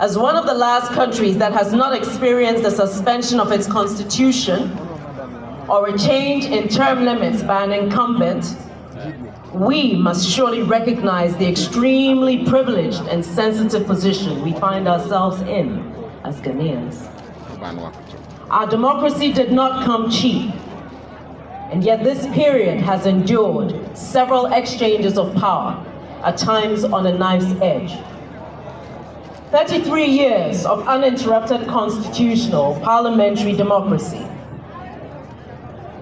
As one of the last countries that has not experienced the suspension of its constitution or a change in term limits by an incumbent, we must surely recognize the extremely privileged and sensitive position we find ourselves in as Ghanaians. Our democracy did not come cheap, and yet this period has endured several exchanges of power, at times on a knife's edge. 33 years of uninterrupted constitutional parliamentary democracy.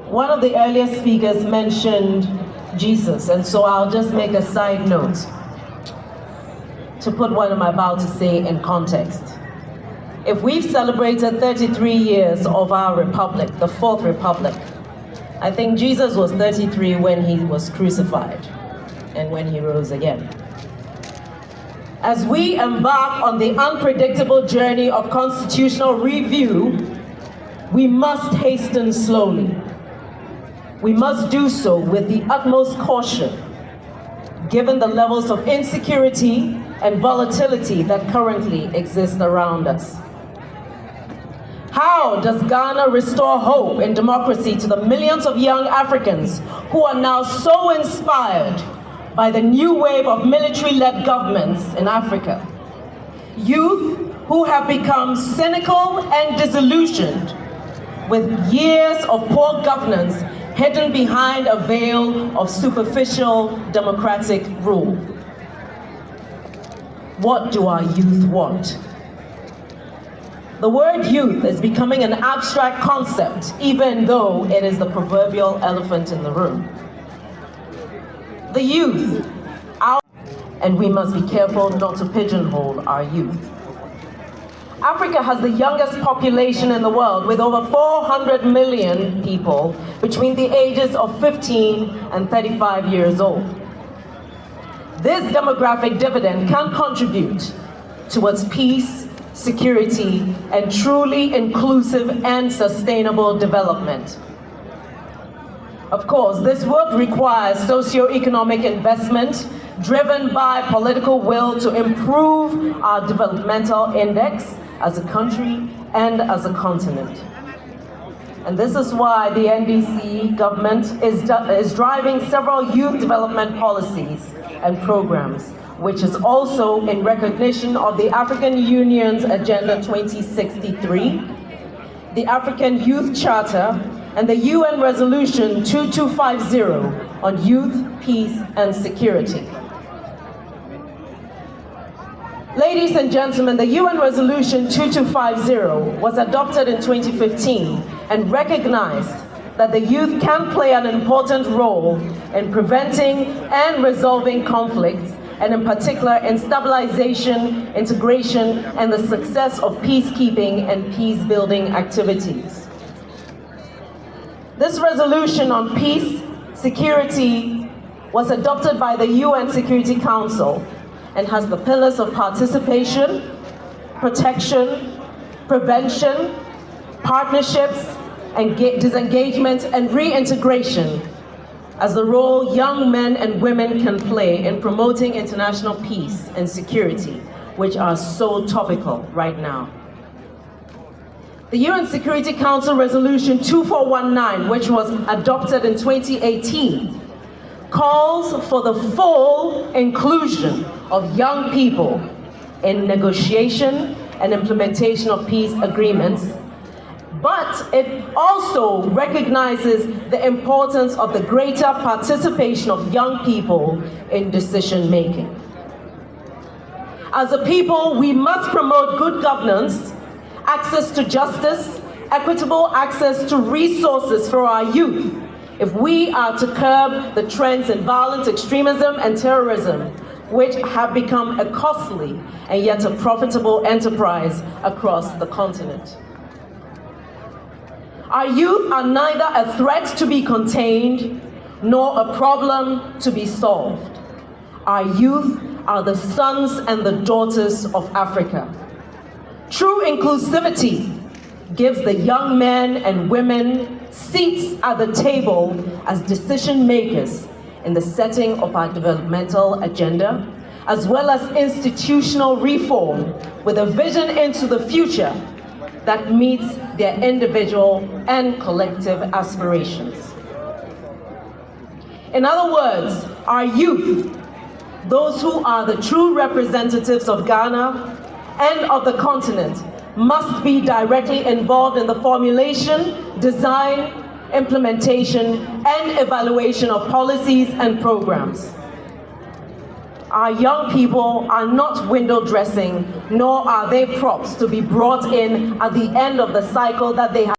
One of the earlier speakers mentioned Jesus, and so I'll just make a side note to put what I'm about to say in context. If we've celebrated 33 years of our republic, the Fourth Republic, I think Jesus was 33 when he was crucified and when he rose again. As we embark on the unpredictable journey of constitutional review, we must hasten slowly. We must do so with the utmost caution, given the levels of insecurity and volatility that currently exist around us. How does Ghana restore hope in democracy to the millions of young Africans who are now so inspired by the new wave of military-led governments in Africa? Youth who have become cynical and disillusioned with years of poor governance hidden behind a veil of superficial democratic rule. What do our youth want? The word youth is becoming an abstract concept, even though it is the proverbial elephant in the room. The youth, and we must be careful not to pigeonhole our youth. Africa has the youngest population in the world, with over 400 million people between the ages of 15 and 35 years old. This demographic dividend can contribute towards peace, security, and truly inclusive and sustainable development. Of course, this would require socio-economic investment driven by political will to improve our developmental index as a country and as a continent. And this is why the NDC government is driving several youth development policies and programs, which is also in recognition of the African Union's Agenda 2063, the African Youth Charter, and the UN Resolution 2250 on youth, peace, and security. Ladies and gentlemen, the UN Resolution 2250 was adopted in 2015 and recognized that the youth can play an important role in preventing and resolving conflicts, and in particular in stabilization, integration, and the success of peacekeeping and peace-building activities. This resolution on peace, security, was adopted by the UN Security Council and has the pillars of participation, protection, prevention, partnerships, and disengagement and reintegration as the role young men and women can play in promoting international peace and security, which are so topical right now. The UN Security Council Resolution 2419, which was adopted in 2018, calls for the full inclusion of young people in negotiation and implementation of peace agreements, but it also recognizes the importance of the greater participation of young people in decision making. As a people, we must promote good governance, access to justice, equitable access to resources for our youth, if we are to curb the trends in violent extremism and terrorism, which have become a costly and yet a profitable enterprise across the continent. Our youth are neither a threat to be contained nor a problem to be solved. Our youth are the sons and the daughters of Africa. True inclusivity gives the young men and women seats at the table as decision makers in the setting of our developmental agenda, as well as institutional reform with a vision into the future that meets their individual and collective aspirations. In other words, our youth, those who are the true representatives of Ghana and of the continent, must be directly involved in the formulation, design, implementation, and evaluation of policies and programs. Our young people are not window dressing, nor are they props to be brought in at the end of the cycle that they have